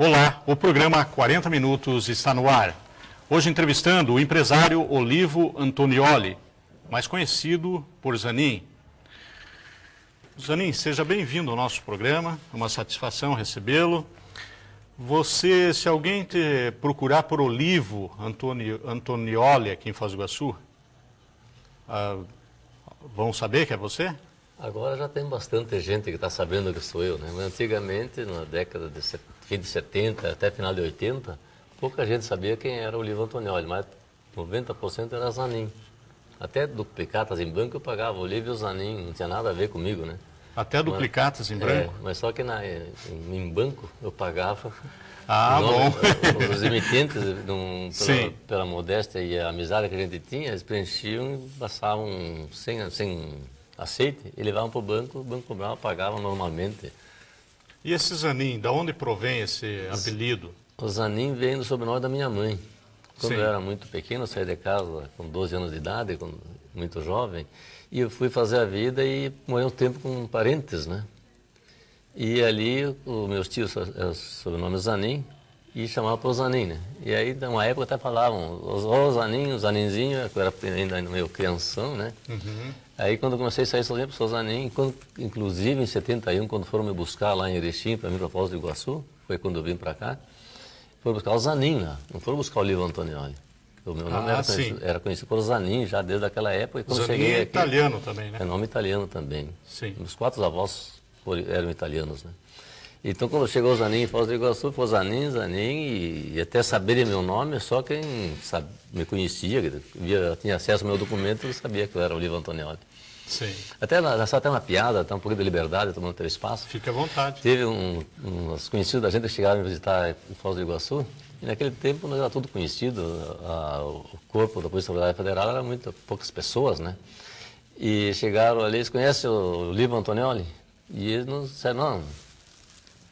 Olá, o programa 40 Minutos está no ar. Hoje entrevistando o empresário Olivo Antonioli, mais conhecido por Zanin. Zanin, seja bem-vindo ao nosso programa, é uma satisfação recebê-lo. Você, se alguém te procurar por Olivo Antonioli aqui em Foz do Iguaçu, vão saber que é você? Agora já tem bastante gente que está sabendo que sou eu, né? Mas antigamente, na década de fim de 70 até final de 80, pouca gente sabia quem era o Olivo Antonioli, mas 90% era Zanin. Até duplicatas em banco eu pagava, Olivo e Zanin, não tinha nada a ver comigo, né? Até duplicatas em branco? Mas só que em banco eu pagava. Bom. Os emitentes, pela modéstia e a amizade que a gente tinha, eles preenchiam e passavam sem aceite e levavam para o banco cobrava, pagava normalmente. E esse Zanin, da onde provém esse apelido? O Zanin vem do sobrenome da minha mãe. Quando Sim. eu era muito pequeno, eu saí de casa com 12 anos de idade, muito jovem, e eu fui fazer a vida e morei um tempo com parentes, né? E ali, os meus tios, o sobrenome Zanin, e chamavam por Zanin, né? E aí, numa época, até falavam, o Zanin, o Zaninzinho, eu era ainda meio crianção, né? Uhum. Aí, quando eu comecei a sair sozinho, sou Zanin, inclusive em 71, quando foram me buscar lá em Erechim, para vir para Foz do Iguaçu, foi quando eu vim para cá, foram buscar o Zanin lá, não foram buscar o Olivo Antonioli. O meu nome era conhecido por Zanin já desde aquela época. E quando Zanin cheguei é aqui, italiano também, né? é nome italiano também. Sim. Meus 4 avós eram italianos, né? Então, quando chegou o Zanin em Foz do Iguaçu, foi Zanin, e até saberem meu nome, só quem me conhecia, tinha acesso ao meu documento, sabia que eu era Olivo Antonioli. Sim. Até uma piada, até um pouco de liberdade, tomando teu espaço. Fique à vontade. Teve uns conhecidos da gente que chegaram a me visitar em Foz do Iguaçu, e naquele tempo nós era tudo conhecido, o corpo da Polícia Rodoviária Federal era poucas pessoas, né? E chegaram ali, eles conhecem o Olivo Antonioli? E eles não disseram,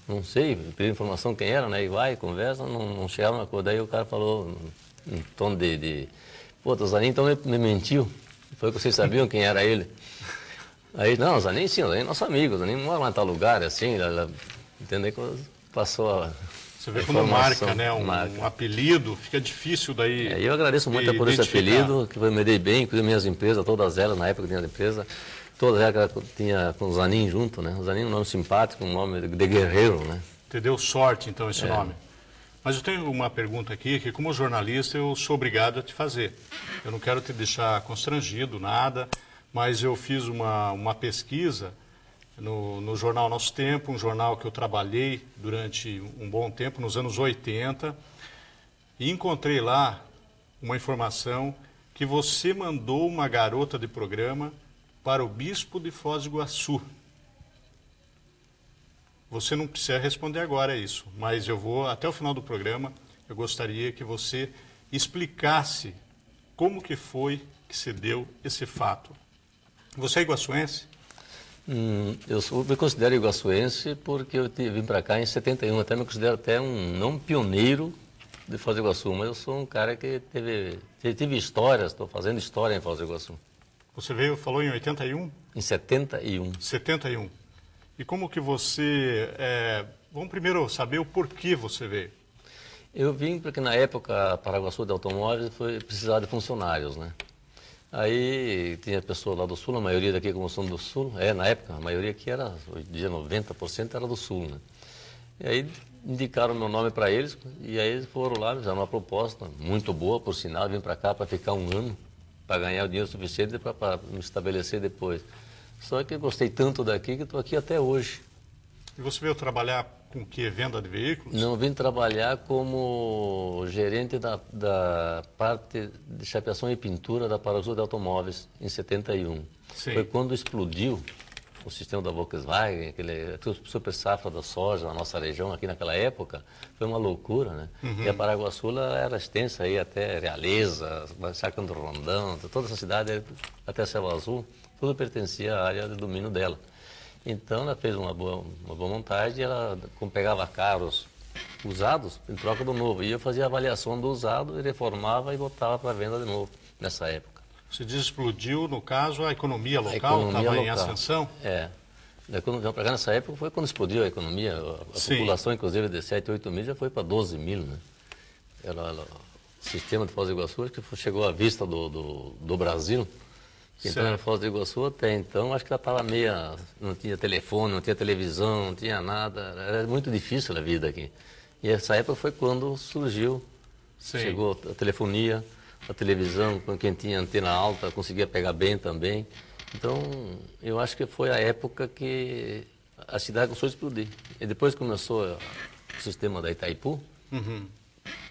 não sei, pediram informação quem era, né? E vai, conversa, não chegaram na coisa. Daí o cara falou, em tom pô, o Zanin então me mentiu. Foi que vocês sabiam quem era ele. Aí, não, o Zanin sim, o Zanin é nosso amigo, o Zanin não mora lá em tal lugar, assim, entendeu? Passou a... Você vê como marca, né? Um apelido, fica difícil daí. Eu agradeço muito por esse apelido, que me dei bem, inclusive minhas empresas, todas elas, na época que tinha empresa, todas elas tinha com o Zanin junto, né? O Zanin é um nome simpático, um nome de guerreiro, né? Te deu sorte, então, esse nome. Mas eu tenho uma pergunta aqui, que como jornalista eu sou obrigado a te fazer. Eu não quero te deixar constrangido, nada, mas eu fiz uma pesquisa no jornal Nosso Tempo, um jornal que eu trabalhei durante um bom tempo, nos anos 80, e encontrei lá uma informação que você mandou uma garota de programa para o bispo de Foz do Iguaçu. Você não precisa responder agora isso, mas eu vou, até o final do programa, eu gostaria que você explicasse como que foi que se deu esse fato. Você é iguaçuense? Eu me considero iguaçuense porque eu vim para cá em 71, até me considero até não pioneiro de Foz do Iguaçu, mas eu sou um cara que tive histórias, estou fazendo história em Foz do Iguaçu. Você falou em 81? Em 71. 71. E como que você... vamos primeiro saber o porquê você veio. Eu vim porque na época a Paraguaçu de Automóveis precisava de funcionários, né? Aí tinha pessoas lá do Sul, a maioria daqui como são do Sul, na época, a maioria aqui era, hoje em dia 90% era do Sul, né? E aí indicaram meu nome para eles, e aí eles foram lá, me fizeram uma proposta muito boa, por sinal, vim para cá para ficar um ano, para ganhar o dinheiro suficiente para me estabelecer depois. Só que eu gostei tanto daqui que estou aqui até hoje. E você veio trabalhar com o quê? Venda de veículos? Não, vim trabalhar como gerente da parte de chapeação e pintura da Paraguaçu de Automóveis em 71. Sim. Foi quando explodiu o sistema da Volkswagen, aquele super safra da soja na nossa região aqui naquela época, foi uma loucura, né? Uhum. E a Paraguaçu era extensa aí até Realeza, Sacando Rondão, toda essa cidade até Céu Azul, tudo pertencia à área de domínio dela. Então ela fez uma boa montagem, ela pegava carros usados em troca do novo. E eu fazia a avaliação do usado, reformava e botava para venda de novo nessa época. Você diz explodiu, no caso, a economia local estava em ascensão? É. Quando para cá nessa época foi quando explodiu a economia, a população inclusive de 7, 8 mil já foi para 12 mil, né? O sistema de Foz do Iguaçu acho que chegou à vista do Brasil. Então, na Foz do Iguaçu, até então, acho que já estava meia... Não tinha telefone, não tinha televisão, não tinha nada. Era muito difícil a vida aqui. E essa época foi quando surgiu, chegou a telefonia, a televisão, quem tinha antena alta conseguia pegar bem também. Então, eu acho que foi a época que a cidade começou a explodir. E depois começou o sistema da Itaipu,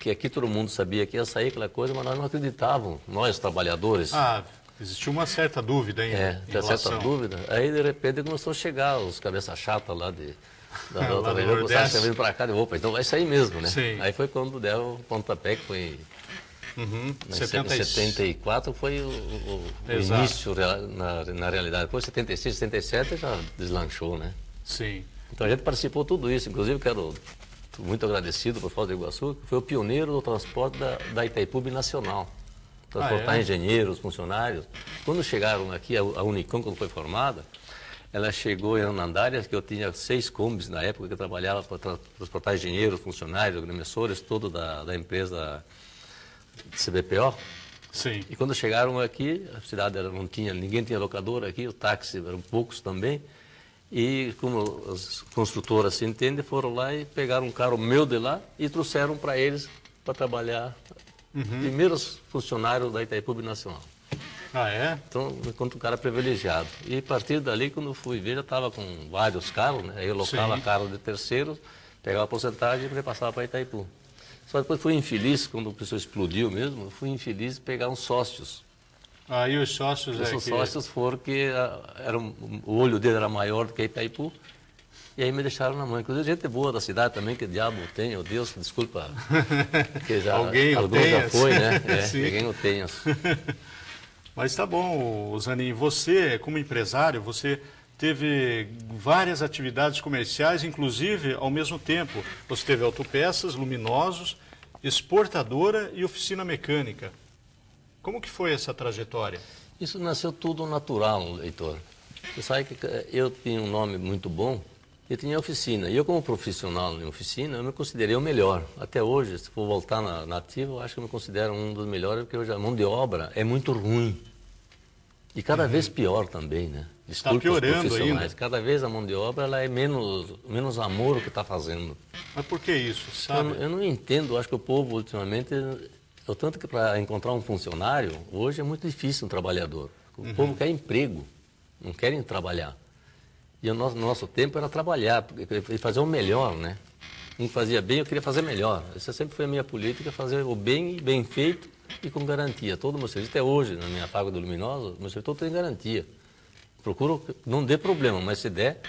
que aqui todo mundo sabia que ia sair aquela coisa, mas nós não acreditávamos, nós trabalhadores. Existiu uma certa dúvida ainda. Tinha certa dúvida. Aí, de repente, começou a chegar os cabeça chata lá da outra região, começaram a vir para cá, opa, então vai sair mesmo, né? Sim. Aí foi quando deu o pontapé, que foi... Em 74 foi o início na realidade. Depois, 76, 77 já deslanchou, né? Sim. Então a gente participou de tudo isso. Inclusive, quero muito agradecido por Foz do Iguaçu, que foi o pioneiro do transporte da Itaipu Binacional. Transportar engenheiros, funcionários. Quando chegaram aqui, a Unicom, quando foi formada, ela chegou em Anandárias, que eu tinha 6 combis na época, que eu trabalhava para transportar engenheiros, funcionários, agrimensores, tudo da empresa CBPO. Sim. E quando chegaram aqui, a cidade não tinha, ninguém tinha locadora aqui, os táxis eram poucos também. E como as construtoras se entendem, foram lá e pegaram um carro meu de lá e trouxeram para eles para trabalhar. Primeiros funcionários da Itaipu Binacional. Então, enquanto um cara privilegiado. E a partir dali, quando eu fui ver, já estava com vários carros, né? Aí eu locava carro de terceiros, pegava a porcentagem e repassava para Itaipu. Só depois fui infeliz, quando o pessoal explodiu mesmo, fui infeliz pegar uns sócios. E os sócios Os sócios foram que o olho dele era maior do que Itaipu. E aí me deixaram na mão. Inclusive, gente boa da cidade também, que diabo tem, oh Deus, desculpa. Que já, alguém já foi, né? Alguém o tenha. Mas tá bom, Zanin. Você, como empresário, você teve várias atividades comerciais, inclusive, ao mesmo tempo. Você teve autopeças, luminosos, exportadora e oficina mecânica. Como que foi essa trajetória? Isso nasceu tudo natural, Heitor. Você sabe que eu tinha um nome muito bom. Eu tinha oficina. E eu, como profissional em oficina, eu me considerei o melhor. Até hoje, se for voltar na ativa, eu acho que eu me considero um dos melhores, porque hoje a mão de obra é muito ruim. E cada vez pior também, né? Está piorando ainda. Cada vez a mão de obra ela é menos amor o que está fazendo. Mas por que isso, sabe? Eu não entendo. Acho que o povo, ultimamente, tanto que para encontrar um funcionário, hoje é muito difícil um trabalhador. O povo quer emprego, não querem trabalhar. E no nosso tempo era trabalhar, e fazer o melhor, né? Um fazia bem, eu queria fazer melhor. Essa sempre foi a minha política, fazer o bem feito e com garantia. Todo o meu serviço, até hoje, na minha Fábrica do Luminoso, meu serviço todo tem garantia. Procuro, não dê problema, mas se der...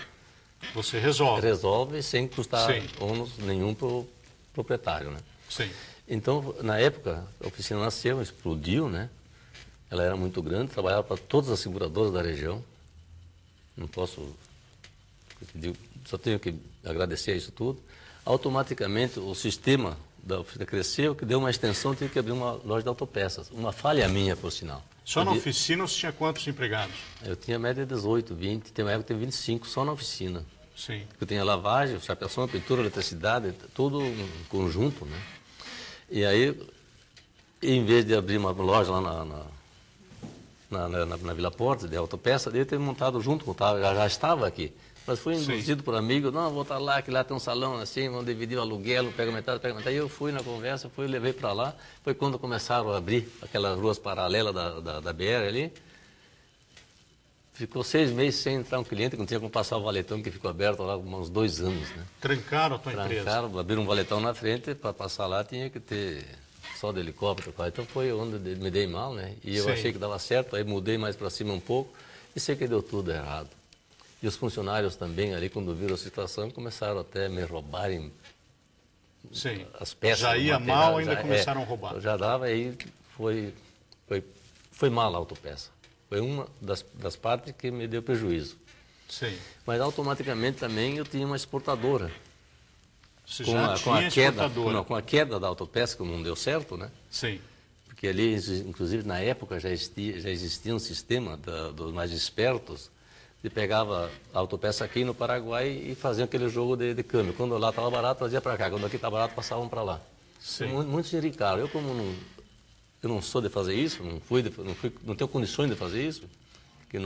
Você resolve. Resolve sem custar ônus nenhum para o proprietário, né? Sim. Então, na época, a oficina nasceu, explodiu, né? Ela era muito grande, trabalhava para todas as seguradoras da região. Não posso... Só tenho que agradecer isso tudo. Automaticamente, o sistema da oficina cresceu, que deu uma extensão, tive que abrir uma loja de autopeças. Uma falha minha, por sinal. Só na oficina você tinha quantos empregados? Eu tinha média de 18, 20, tem uma época que tem 25 só na oficina. Sim. Eu tinha lavagem, chapeação, pintura, eletricidade, tudo um conjunto, né? E aí, em vez de abrir uma loja lá na Vila Portas, de autopeça, eu ter montado junto com o já estava aqui. Mas fui induzido por amigo, não, vou estar lá, que lá tem um salão assim, vamos dividir o aluguel, pega metade. E eu fui na conversa, levei para lá. Foi quando começaram a abrir aquelas ruas paralelas da BR ali. Ficou 6 meses sem entrar um cliente, que não tinha como passar o valetão, que ficou aberto lá uns 2 anos, né? Trancaram a tua empresa? Trancaram, abriram um valetão na frente, para passar lá tinha que ter só de helicóptero. Então foi onde me dei mal, né? E eu achei que dava certo, aí mudei mais para cima um pouco e sei que deu tudo errado. E os funcionários também ali, quando viram a situação, começaram até a me roubarem as peças. Já ia mal, ainda começaram a roubar. Já dava, aí foi mal a autopeça. Foi uma das partes que me deu prejuízo. Sim. Mas automaticamente também eu tinha uma exportadora. Você já tinha exportadora? Com a queda da autopeça, que não deu certo, né? Sim. Porque ali, inclusive na época, já existia um sistema dos mais espertos, e pegava a autopeça aqui no Paraguai e fazia aquele jogo de câmbio. Quando lá estava barato, trazia para cá. Quando aqui estava barato, passavam para lá. Sim. Muito dinheiro caro. Eu, como eu não sou de fazer isso, não tenho condições de fazer isso, porque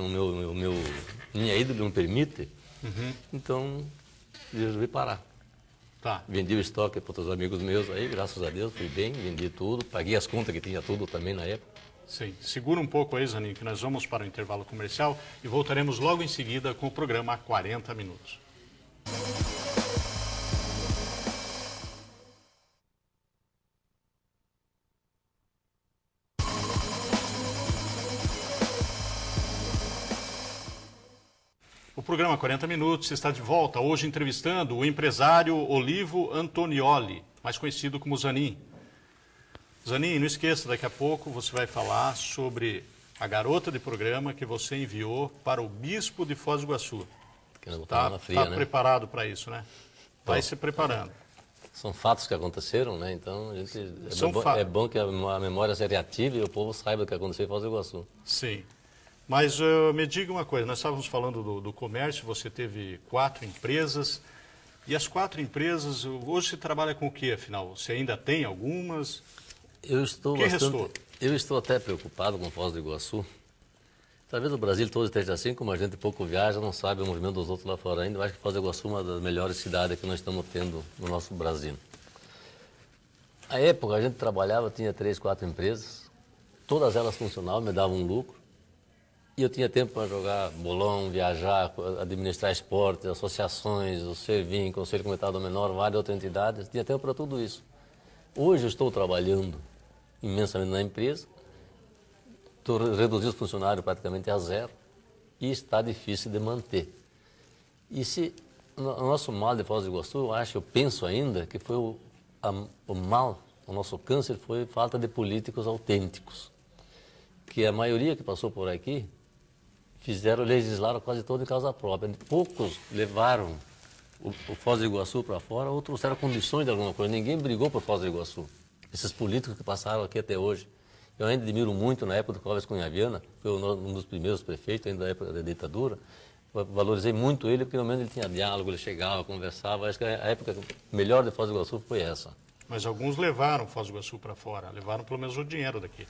minha ídole não permite, então eu resolvi parar. Tá. Vendi o estoque para outros amigos meus aí, graças a Deus, fui bem, vendi tudo, paguei as contas que tinha tudo também na época. Sim. Segura um pouco aí, Zanin, que nós vamos para o intervalo comercial e voltaremos logo em seguida com o programa 40 Minutos. O programa 40 Minutos está de volta, hoje entrevistando o empresário Olivo Antonioli, mais conhecido como Zanin. Zanin, não esqueça, daqui a pouco você vai falar sobre a garota de programa que você enviou para o bispo de Foz do Iguaçu. Está preparado para isso, né? Vai se preparando. São fatos que aconteceram, né? Então, é bom que a memória seja reativa e o povo saiba o que aconteceu em Foz do Iguaçu. Sim. Mas me diga uma coisa, nós estávamos falando do comércio, você teve 4 empresas, e as 4 empresas, hoje você trabalha com o que, afinal? Você ainda tem algumas? Eu estou até preocupado com Foz do Iguaçu. Talvez o Brasil todo esteja assim, como a gente pouco viaja, não sabe o movimento dos outros lá fora ainda. Eu acho que Foz do Iguaçu é uma das melhores cidades que nós estamos tendo no nosso Brasil. À época, a gente trabalhava, tinha 3, 4 empresas, todas elas funcionavam, me davam um lucro. E eu tinha tempo para jogar bolão, viajar, administrar esportes, associações, o Servim, Conselho Comunitário do Menor, várias outras entidades. Tinha tempo para tudo isso. Hoje eu estou trabalhando imensamente na empresa, estou reduzindo os funcionários praticamente a 0 e está difícil de manter. E se o nosso mal de Foz do Iguaçu, eu penso ainda que foi o mal, o nosso câncer foi falta de políticos autênticos. Que a maioria que passou por aqui legislaram quase todo em causa própria. Poucos levaram o Foz do Iguaçu para fora, ou trouxeram condições de alguma coisa. Ninguém brigou por Foz do Iguaçu. Esses políticos que passaram aqui até hoje. Eu ainda admiro muito, na época do Clóvis Cunha Viana, foi um dos primeiros prefeitos, ainda da época da ditadura. Eu valorizei muito ele, porque pelo menos ele tinha diálogo, ele chegava, conversava. Acho que a época melhor de Foz do Iguaçu foi essa. Mas alguns levaram Foz do Iguaçu para fora, levaram pelo menos o dinheiro daqui.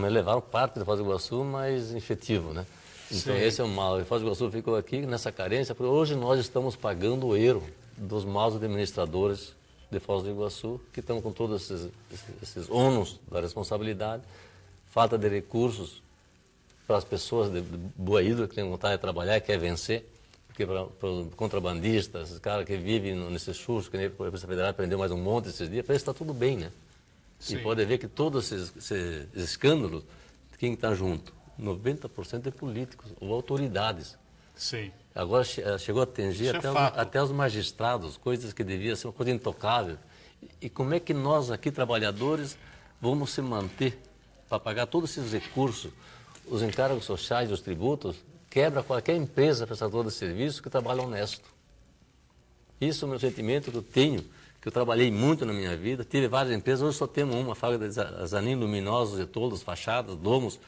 Levaram parte de Foz do Iguaçu, mas efetivo, né? Então esse é o mal. Foz do Iguaçu ficou aqui nessa carência, porque hoje nós estamos pagando o erro dos maus administradores de Foz do Iguaçu, que estão com todos esses ônus da responsabilidade, falta de recursos para as pessoas de boa índole, que têm vontade de trabalhar e quer vencer, porque para os contrabandistas, esses caras que vivem nesses churros, que nem a Polícia Federal prendeu mais um monte esses dias, para isso está tudo bem, né? Sim. E pode ver que todos esses escândalos, quem está junto? 90% de políticos ou autoridades. Sim. Agora chegou a atingir até os magistrados, coisas que deviam ser uma coisa intocável. E como é que nós aqui, trabalhadores, vamos se manter para pagar todos esses recursos, os encargos sociais, os tributos, quebra qualquer empresa prestadora de serviço que trabalha honesto. Isso é o meu sentimento que eu tenho, que eu trabalhei muito na minha vida, tive várias empresas, hoje só temos uma fábrica de Zanin, luminosos e todos, fachadas, domos,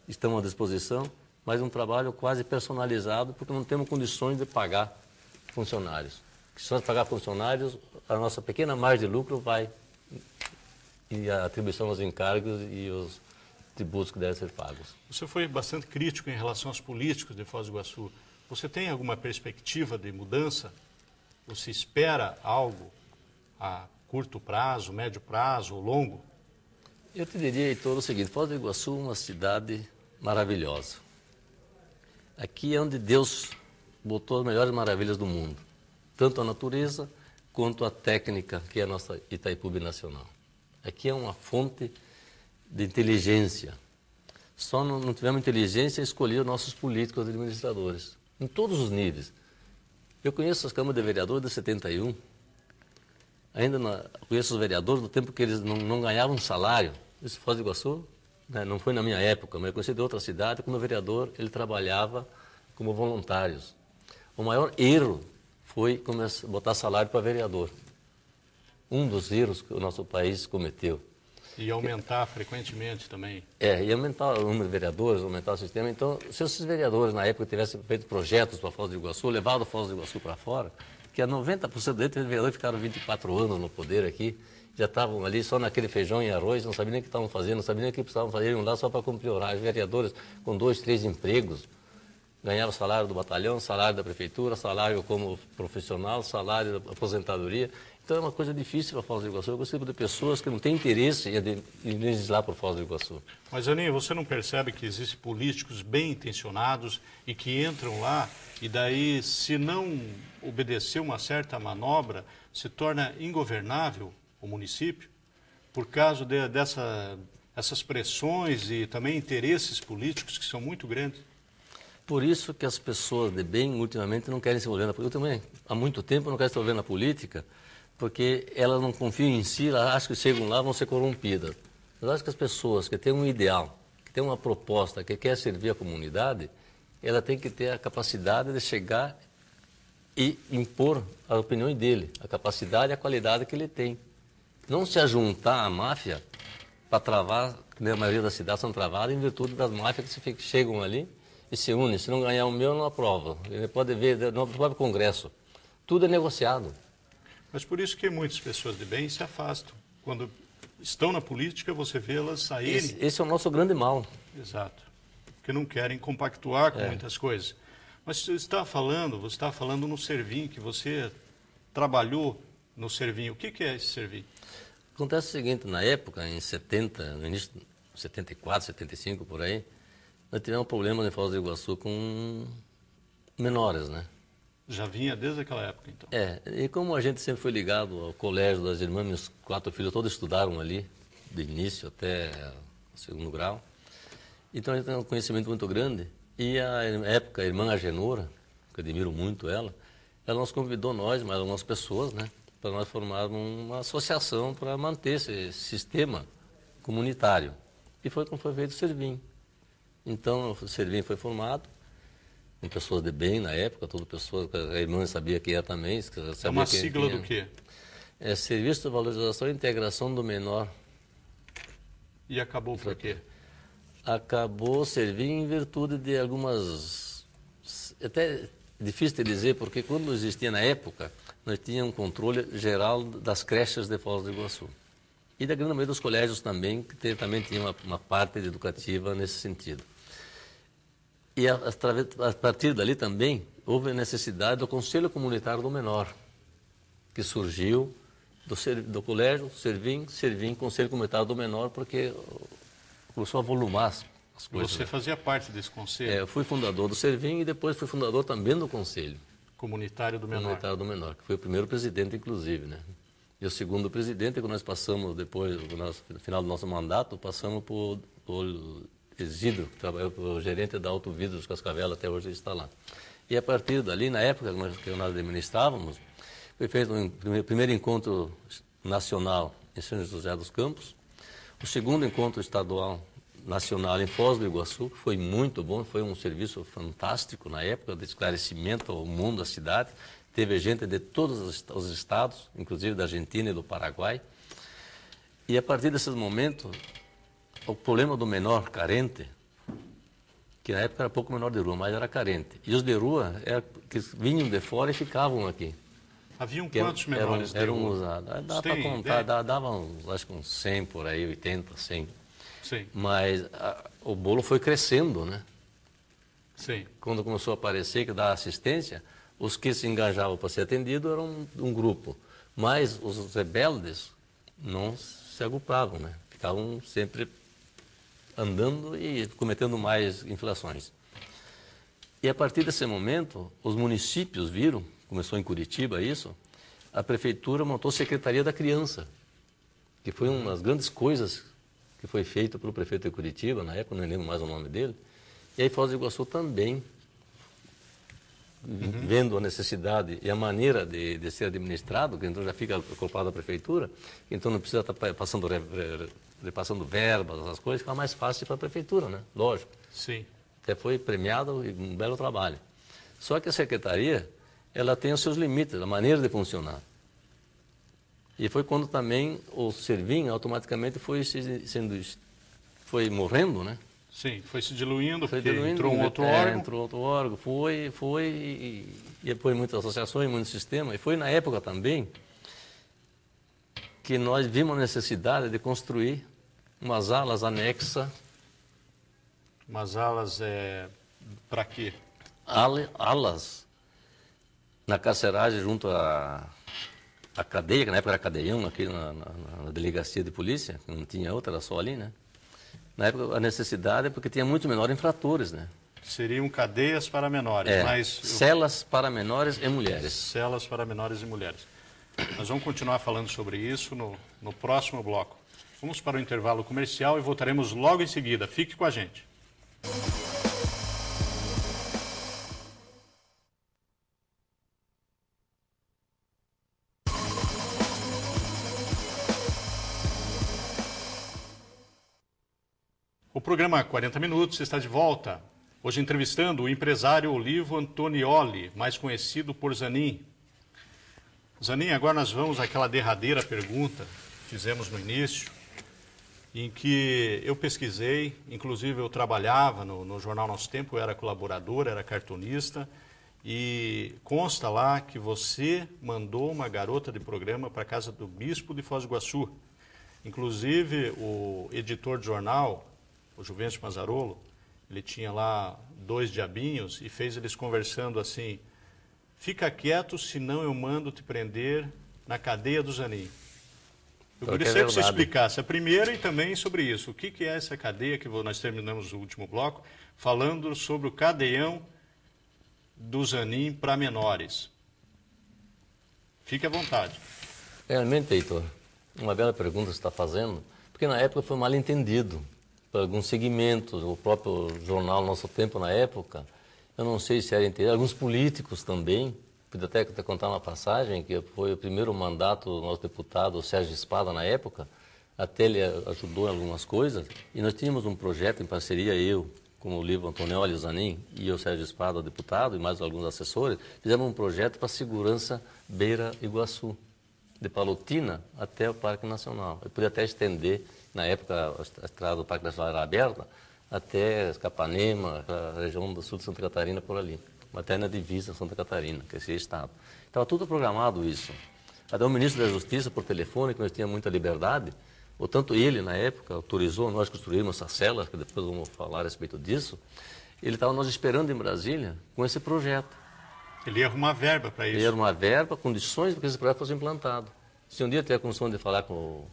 estão à disposição, mas um trabalho quase personalizado, porque não temos condições de pagar funcionários. Se nós pagar funcionários, a nossa pequena margem de lucro vai, e a atribuição aos encargos e os tributos que devem ser pagos. Você foi bastante crítico em relação aos políticos de Foz do Iguaçu. Você tem alguma perspectiva de mudança? Você espera algo a curto prazo, médio prazo ou longo? Eu te diria, Heitor, o seguinte: Foz do Iguaçu é uma cidade maravilhosa. Aqui é onde Deus botou as melhores maravilhas do mundo, tanto a natureza quanto a técnica, que é a nossa Itaipu Binacional. Aqui é uma fonte de inteligência. Só não tivemos inteligência em escolher os nossos políticos e administradores, em todos os níveis. Eu conheço as câmaras de vereadores de 71, conheço os vereadores do tempo que eles não ganhavam salário. Isso Foz do Iguaçu, né, não foi na minha época, mas eu conheci de outra cidade, como vereador ele trabalhava como voluntários. O maior erro foi botar salário para vereador. Um dos erros que o nosso país cometeu. E aumentar frequentemente também. E aumentar o número de vereadores, aumentar o sistema. Então, se esses vereadores, na época, tivessem feito projetos para a Foz do Iguaçu, levado a Foz do Iguaçu para fora, que a 90% deles, vereadores ficaram 24 anos no poder aqui, já estavam ali só naquele feijão e arroz, não sabiam nem o que estavam fazendo, não sabiam nem o que precisavam fazer, iam lá só para cumprir horário. Vereadores com 2, 3 empregos, ganhavam salário do batalhão, salário da prefeitura, salário como profissional, salário da aposentadoria. Então é uma coisa difícil para Foz do Iguaçu. Eu gosto de pessoas que não têm interesse em legislar por Foz do Iguaçu. Mas, Aninha, você não percebe que existem políticos bem intencionados e que entram lá e daí, se não obedecer uma certa manobra, se torna ingovernável o município por causa dessas pressões e também interesses políticos que são muito grandes? Por isso que as pessoas de bem, ultimamente, não querem se envolver na política. Eu também, há muito tempo, não quero se envolver na política, porque elas não confiam em si, elas acham que chegam lá vão ser corrompidas. Eu acho que as pessoas que têm um ideal, que têm uma proposta, que quer servir a comunidade, ela tem que ter a capacidade de chegar e impor a opinião dele, a capacidade e a qualidade que ele tem. Não se ajuntar à máfia para travar, que a maioria das cidades são travadas em virtude das máfias que chegam ali e se unem. Se não ganhar o meu, não aprova. Ele pode ver no próprio Congresso. Tudo é negociado. Mas por isso que muitas pessoas de bem se afastam. Quando estão na política, você vê elas saírem. Esse é o nosso grande mal. Exato. Porque não querem compactuar com muitas coisas. Mas você está falando no Servim, que você trabalhou no Servim. O que é esse Servim? Acontece o seguinte, na época, em 70, no início de 74, 75, por aí, nós tivemos problemas em Foz do Iguaçu com menores, né? Já vinha desde aquela época, então. E como a gente sempre foi ligado ao colégio das irmãs, meus 4 filhos todos estudaram ali, do início até o 2º grau, então a gente tem um conhecimento muito grande. E a época, a irmã Agenora, que eu admiro muito ela nos convidou mais algumas pessoas, né, para nós formarmos uma associação para manter esse sistema comunitário. E foi como foi feito o Servim. Então, o Servim foi formado, com pessoas de bem na época, toda pessoa, a irmã sabia quem era também. Sabia é uma sigla do quê? É Serviço de Valorização e Integração do Menor. E acabou por quê? Acabou servindo em virtude de algumas... Até difícil de dizer, porque quando existia na época, nós tínhamos um controle geral das creches de Foz do Iguaçu. E da grande maioria dos colégios também, que também tinha uma parte educativa nesse sentido. E a partir dali também houve a necessidade do Conselho Comunitário do Menor, que surgiu do colégio, Servim, Conselho Comunitário do Menor, porque começou a volumar as coisas. Você fazia parte desse conselho? Eu fui fundador do Servim e depois fui fundador também do Conselho Comunitário do Menor. Comunitário do Menor, que foi o primeiro presidente, inclusive, né? E o segundo presidente, que nós passamos depois, no final do nosso mandato, passamos por Isidro, que trabalhou o gerente da Auto Vidro dos Cascavel, até hoje ele está lá. E a partir dali, na época que nós administrávamos, foi feito um primeiro encontro nacional em São José dos Campos, o segundo encontro estadual nacional em Foz do Iguaçu, que foi muito bom, foi um serviço fantástico na época de esclarecimento ao mundo, à cidade. Teve gente de todos os estados, inclusive da Argentina e do Paraguai. E a partir desses momentos, o problema do menor carente, que na época era pouco menor de rua, mas era carente. E os de rua que vinham de fora e ficavam aqui. Haviam quantos menores de rua? Dá para contar, davam acho que uns 100 por aí, 80, 100. Sim. Mas o bolo foi crescendo, né? Sim. Quando começou a aparecer que dá assistência, os que se engajavam para ser atendido eram um grupo. Mas os rebeldes não se agrupavam, né? Ficavam sempre andando e cometendo mais infrações. E a partir desse momento, os municípios viram, começou em Curitiba isso, a prefeitura montou a Secretaria da Criança, que foi uma das grandes coisas que foi feita pelo prefeito de Curitiba, na época, não lembro mais o nome dele. E aí Foz do Iguaçu também, vendo a necessidade e a maneira de ser administrado, que então já fica culpado da prefeitura, então não precisa estar repassando verbas, essas coisas, fica mais fácil para a prefeitura, né? Lógico. Sim. Até foi premiado e um belo trabalho. Só que a secretaria, ela tem os seus limites, a maneira de funcionar. E foi quando também o Servim automaticamente foi morrendo, né? Sim, foi se diluindo, Foi porque diluindo, entrou um outro órgão. Entrou outro órgão, e foi muitas associações, muito sistema. E foi na época também que nós vimos a necessidade de construir umas alas anexas. Umas alas para quê? Alas na carceragem junto à cadeia, que na época era cadeião, aqui na delegacia de polícia, que não tinha outra, era só ali, né? Na época a necessidade é porque tinha muito menores infratores, né? Seriam cadeias para menores, mas... Celas para menores e mulheres. Celas para menores e mulheres. Nós vamos continuar falando sobre isso no próximo bloco. Vamos para o intervalo comercial e voltaremos logo em seguida. Fique com a gente. O programa 40 Minutos está de volta. Hoje entrevistando o empresário Olivo Antonioli, mais conhecido por Zanin. Zanin, agora nós vamos àquela derradeira pergunta que fizemos no início, em que eu pesquisei, inclusive eu trabalhava no jornal Nosso Tempo, eu era colaborador, era cartunista, e consta lá que você mandou uma garota de programa para a casa do bispo de Foz do Iguaçu. Inclusive o editor de jornal, o Juvencio Mazzarolo, ele tinha lá 2 diabinhos e fez eles conversando assim: fica quieto, senão eu mando te prender na cadeia do Zanin. Eu queria que você explicasse a primeira e também sobre isso. O que é essa cadeia que nós terminamos o último bloco, falando sobre o cadeião do Zanin para menores. Fique à vontade. Realmente, Heitor, uma bela pergunta você está fazendo, porque na época foi mal entendido por alguns segmentos, o próprio jornal Nosso Tempo na época, eu não sei se era entendido, alguns políticos também. Podia até contar uma passagem, que foi o primeiro mandato do nosso deputado Sérgio Espada na época, até ele ajudou em algumas coisas, e nós tínhamos um projeto em parceria, eu, com o Olivo Antonioli Zanin, e o Sérgio Espada, o deputado, e mais alguns assessores, fizemos um projeto para a segurança Beira Iguaçu, de Palotina até o Parque Nacional. Eu podia até estender, na época a estrada do Parque Nacional era aberta, até Capanema, a região do sul de Santa Catarina, por ali. Até na divisa Santa Catarina, que é esse estado. Estava tudo programado isso. Até o ministro da Justiça, por telefone, que nós tínhamos muita liberdade, ou tanto ele, na época, autorizou nós construirmos essas celas, que depois vamos falar a respeito disso, ele estava nos esperando em Brasília com esse projeto. Ele ia arrumar verba para isso? Ele ia arrumar verba, condições para que esse projeto fosse implantado. Se um dia tiver a condição de falar com o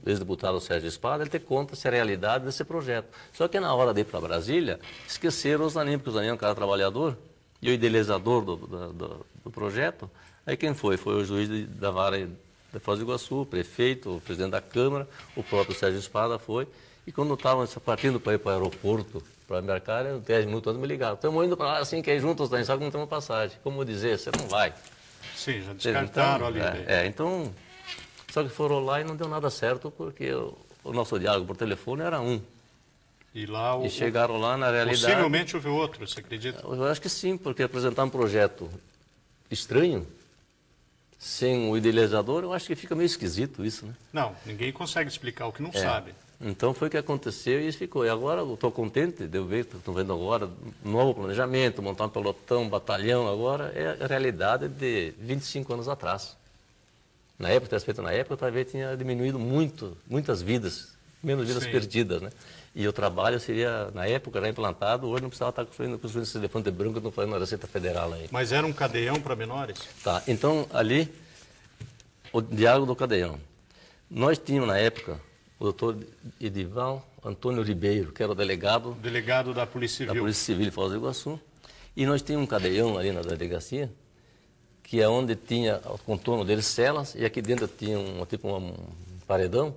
ex-deputado Sérgio Espada, ele ter conta se a realidade desse projeto. Só que na hora de ir para Brasília, esqueceram o Zanin, porque o Zanin é um cara trabalhador, e o idealizador do projeto, aí quem foi? Foi o juiz da vara de Foz do Iguaçu, o prefeito, o presidente da Câmara, o próprio Sérgio Espada foi. E quando estavam partindo para ir para o aeroporto, para embarcar, 10 minutos antes me ligaram. Estamos indo para lá assim, que aí juntos, só que não temos passagem. Como dizer, você não vai. Sim, já descartaram ali. Então, só que foram lá e não deu nada certo, porque o nosso diálogo por telefone era um. E chegaram lá, na realidade... Possivelmente houve outro, você acredita? Eu acho que sim, porque apresentar um projeto estranho, sem o idealizador, eu acho que fica meio esquisito isso, né? Não, ninguém consegue explicar o que não sabe. Então foi o que aconteceu e isso ficou. E agora eu estou contente de eu ver, estou vendo agora, novo planejamento, montar um pelotão, um batalhão, agora é a realidade de 25 anos atrás. Na época, tivesse feito na época, talvez tinha diminuído muitas vidas, menos vidas perdidas, né? E o trabalho seria, na época, já implantado, hoje não precisava estar construindo esse elefante branco que estão fazendo na Receita Federal aí. Mas era um cadeião para menores? Tá, então ali, o diálogo do cadeião. Nós tínhamos na época o doutor Edival Antônio Ribeiro, que era o delegado... Delegado da Polícia Civil. Da Polícia Civil de Foz do Iguaçu. E nós tínhamos um cadeião ali na delegacia, que é onde tinha o contorno deles celas, e aqui dentro tinha um paredão.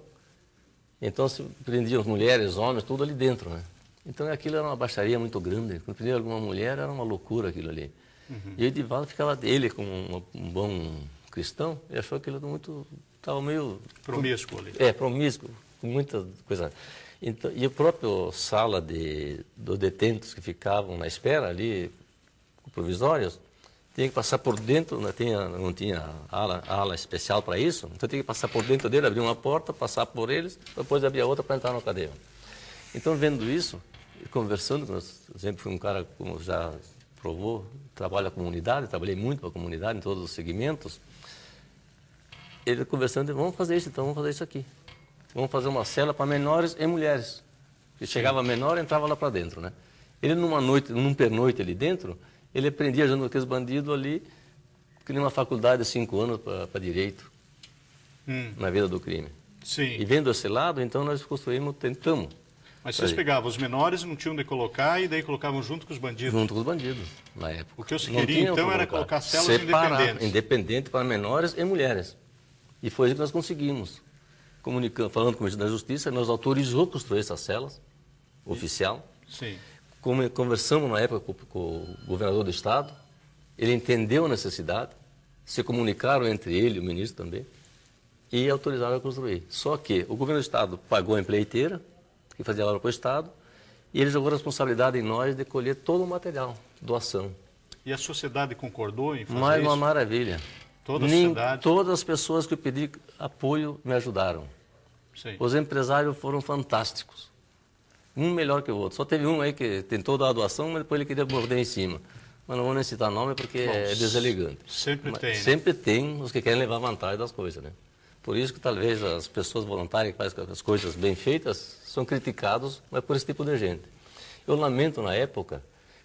Então se prendiam mulheres, homens, tudo ali dentro, né? Então aquilo era uma baixaria muito grande. Quando prendia alguma mulher, era uma loucura aquilo ali. Uhum. E o Edivaldo ficava, ele como um bom cristão, e achou aquilo muito... Estava meio... Promíscuo ali. Promíscuo, com muita coisa. Então, e a própria sala dos detentos que ficavam na espera ali, provisórios, tinha que passar por dentro, não tinha ala especial para isso, então tinha que passar por dentro dele, abrir uma porta, passar por eles, depois abrir a outra para entrar no cadeião. Então, vendo isso, e conversando, eu sempre fui um cara, como já provou, trabalha com comunidade, trabalhei muito com a comunidade em todos os segmentos, ele conversando, vamos fazer isso então, vamos fazer isso aqui. Vamos fazer uma cela para menores e mulheres. Que chegava menor e entrava lá para dentro, né? Ele num pernoite ali dentro, ele aprendia junto com aqueles bandidos ali, que nem uma faculdade de 5 anos para direito, na vida do crime. Sim. E vendo esse lado, então nós tentamos. Mas vocês pegavam os menores, não tinham onde colocar, e daí colocavam junto com os bandidos? Junto com os bandidos, na época. O que você queria, então, era colocar celas independentes. Independente para menores e mulheres. E foi isso que nós conseguimos. Falando com o Ministério da Justiça, nós autorizou construir essas celas, oficial. Sim. Conversamos na época com o governador do Estado, ele entendeu a necessidade, se comunicaram entre ele e o ministro também, e autorizaram a construir. Só que o governo do Estado pagou a empreiteira, que fazia obra para o Estado, e ele jogou a responsabilidade em nós de colher todo o material, doação. E a sociedade concordou em fazer Mais isso? uma maravilha. Toda a sociedade? Todas as pessoas que eu pedi apoio me ajudaram. Sim. Os empresários foram fantásticos. Um melhor que o outro. Só teve um aí que tentou dar a doação, mas depois ele queria morder em cima. Mas não vou nem citar nome porque é deselegante. Sempre tem, né? Sempre tem os que querem levar vantagem das coisas, né? Por isso que talvez as pessoas voluntárias que fazem as coisas bem feitas são criticados, mas por esse tipo de gente. Eu lamento na época,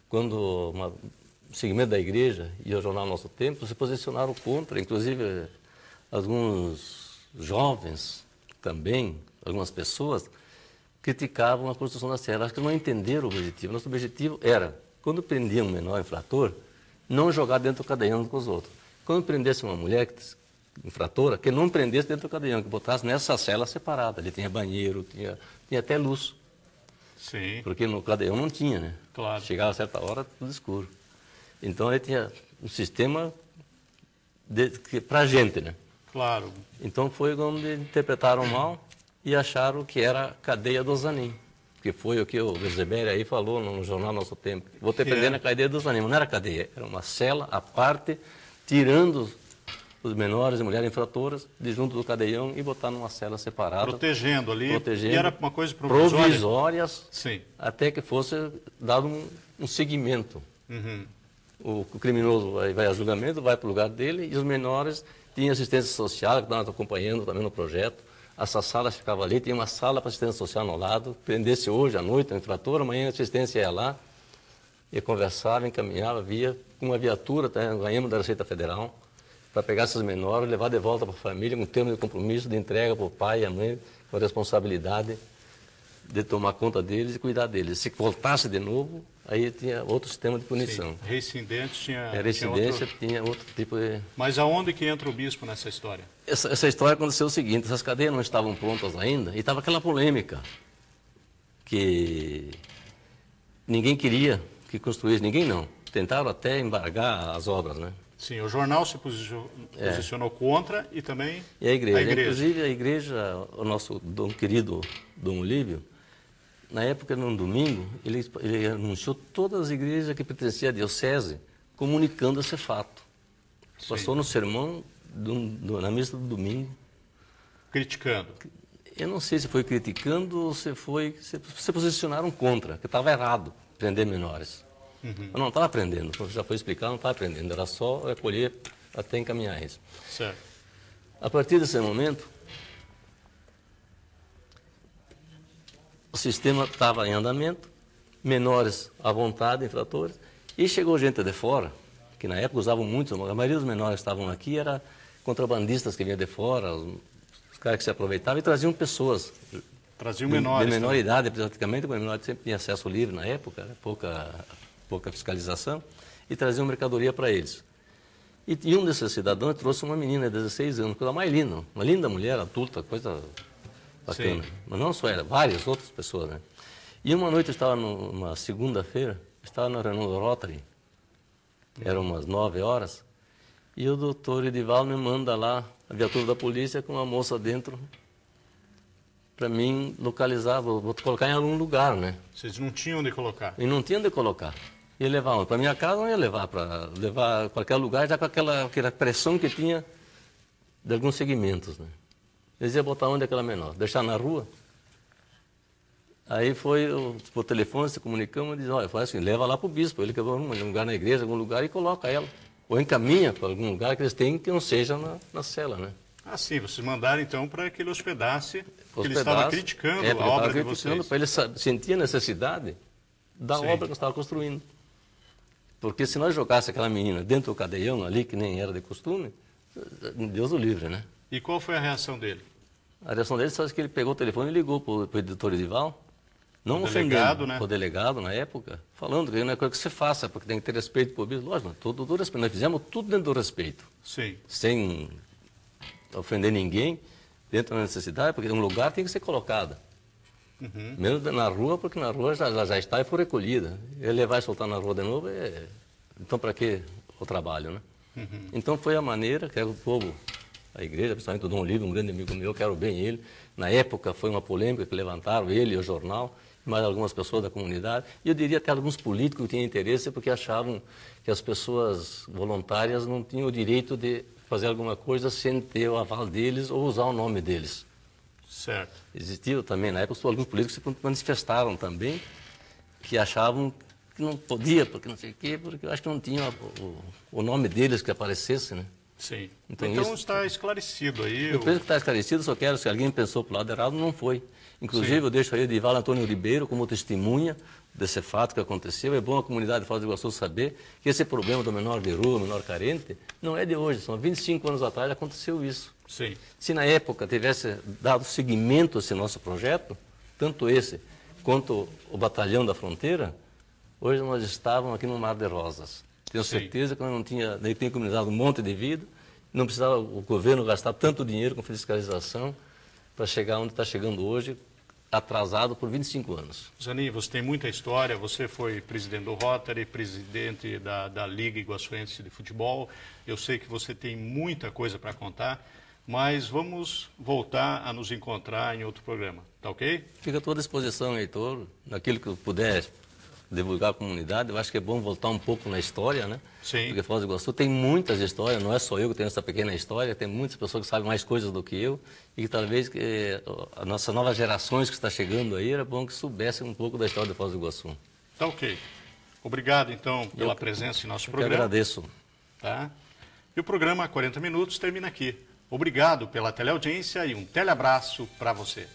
quando o segmento da igreja e o jornal Nosso Tempo se posicionaram contra, inclusive alguns jovens também, algumas pessoas, criticavam a construção da cela. Acho que não entenderam o objetivo. Nosso objetivo era, quando prendia um menor infrator, não jogar dentro do cadeião com os outros. Quando prendesse uma mulher infratora, que não prendesse dentro do cadeião, que botasse nessa cela separada. Ali tinha banheiro, tinha até luz. Sim. Porque no cadeião não tinha, né? Claro. Chegava a certa hora, tudo escuro. Então, ele tinha um sistema para a gente, né? Claro. Então, foi onde interpretaram mal e acharam que era a cadeia do Zanin. Que foi o que o Bezeberi aí falou no jornal Nosso Tempo. Vou te prender na cadeia do Zanin. Não era cadeia, era uma cela à parte, tirando os menores e mulheres infratoras de junto do cadeião e botar numa cela separada. Protegendo ali. Protegendo. E era uma coisa provisória? Provisórias. Sim. Até que fosse dado um seguimento. Uhum. O criminoso vai a julgamento, vai para o lugar dele, e os menores tinham assistência social, que nós acompanhando também no projeto. Essa sala ficava ali, tinha uma sala para assistência social no lado. Prendesse hoje à noite o infrator, amanhã a assistência ia lá, ia conversava, encaminhava, via com uma viatura, ganhamos da Receita Federal, para pegar esses menores, levar de volta para a família, com termo de compromisso de entrega para o pai e a mãe, com a responsabilidade de tomar conta deles e cuidar deles. Se voltasse de novo, aí tinha outro sistema de punição. Sim. Reincidente tinha... Reincidência tinha outro tipo de... Mas aonde que entra o bispo nessa história? Essa história aconteceu o seguinte, essas cadeias não estavam prontas ainda, e estava aquela polêmica, que ninguém queria que construísse, ninguém não. Tentaram até embargar as obras, né? Sim, o jornal se posicionou contra e também e a igreja. Inclusive a igreja, o nosso querido Dom Olívio, na época, num domingo, ele anunciou todas as igrejas que pertenciam à diocese, comunicando esse fato. Sim. Passou no sermão, na missa do domingo. Criticando. Eu não sei se foi criticando ou se posicionaram contra, que estava errado prender menores. Uhum. Eu não estava aprendendo, como já foi explicado, não estava aprendendo, era só recolher até encaminhar isso. Certo. A partir desse momento, o sistema estava em andamento, menores à vontade, infratores, e chegou gente de fora, que na época usavam muito, a maioria dos menores que estavam aqui era contrabandistas que vinham de fora, os caras que se aproveitavam e traziam pessoas. Traziam menores. De menor idade, praticamente, porque o menor sempre tinha acesso livre na época, né? pouca fiscalização, e traziam mercadoria para eles. E um desses cidadãos trouxe uma menina de 16 anos, coisa mais linda, uma linda mulher, adulta, coisa bacana. Sim. Mas não só ela, várias outras pessoas, né? E uma noite eu estava numa segunda-feira, estava na reunião do Rotary, eram umas 9 horas, e o doutor Edivaldo me manda lá a viatura da polícia com uma moça dentro para mim localizar, vou colocar em algum lugar, né? Vocês não tinham onde colocar? E não tinham onde colocar. Ia levar onde? Para minha casa não ia levar para levar qualquer lugar, já com aquela pressão que tinha de alguns segmentos, né? Eles iam botar onde aquela menor? Deixar na rua? Aí foi por telefone, se comunicamos, e diz, olha, faz assim, leva lá para o bispo, ele quebrou um lugar na igreja, algum lugar, e coloca ela. Ou encaminha para algum lugar que eles têm que não seja na cela, né? Ah, sim, vocês mandaram então para que ele hospedasse, que ele estava criticando a obra de vocês. Para ele sentir a necessidade da obra que estava construindo. Porque se nós jogássemos aquela menina dentro do cadeião ali, que nem era de costume, Deus o livre, né? E qual foi a reação dele? A reação dele só que ele pegou o telefone e ligou para o editor Edival, não ofendendo, né? O delegado na época, falando que não é coisa que você faça, porque tem que ter respeito por bispo. Lógico, todo respeito. Nós fizemos tudo dentro do respeito. Sim. Sem ofender ninguém, dentro da necessidade, porque um lugar tem que ser colocado. Uhum. Mesmo na rua, porque na rua já está e foi recolhida. Ele levar e soltar na rua de novo, então para que o trabalho, né? Uhum. Então foi a maneira que o povo, a igreja, principalmente o Dom Olívio, um grande amigo meu, quero bem ele. Na época foi uma polêmica que levantaram, ele e o jornal, mais algumas pessoas da comunidade, e eu diria até alguns políticos que tinham interesse porque achavam que as pessoas voluntárias não tinham o direito de fazer alguma coisa sem ter o aval deles ou usar o nome deles. Certo. Existiu também, na época, alguns políticos se manifestaram também, que achavam que não podia, porque não sei o quê, porque eu acho que não tinha o nome deles que aparecesse, né? Sim. Então isso está esclarecido aí. Eu penso que está esclarecido, só quero, se alguém pensou para o lado errado, não foi. Inclusive, Sim. eu deixo aí Edival Antônio Ribeiro como testemunha desse fato que aconteceu. É bom a comunidade de Foz do Iguaçu saber que esse problema do menor de rua, menor carente, não é de hoje, são 25 anos atrás aconteceu isso. Sim. Se na época tivesse dado seguimento a esse nosso projeto, tanto esse quanto o Batalhão da Fronteira, hoje nós estávamos aqui no Mar de Rosas. Tenho certeza que nós não tinha comunidade um monte de vida, não precisava o governo gastar tanto dinheiro com fiscalização para chegar onde está chegando hoje, atrasado por 25 anos. Zanin, você tem muita história, você foi presidente do Rotary, presidente da Liga Iguaçuense de Futebol, eu sei que você tem muita coisa para contar, mas vamos voltar a nos encontrar em outro programa, tá ok? Fica à tua disposição, Heitor, naquilo que eu puder divulgar a comunidade. Eu acho que é bom voltar um pouco na história, né? Sim. Porque Foz do Iguaçu tem muitas histórias, não é só eu que tenho essa pequena história, tem muitas pessoas que sabem mais coisas do que eu e que talvez as nossas novas gerações que estão chegando aí, era bom que soubessem um pouco da história de Foz do Iguaçu. Tá ok. Obrigado, então, pela presença em nosso programa. Eu agradeço. Tá? E o programa 40 Minutos termina aqui. Obrigado pela teleaudiência e um teleabraço para você.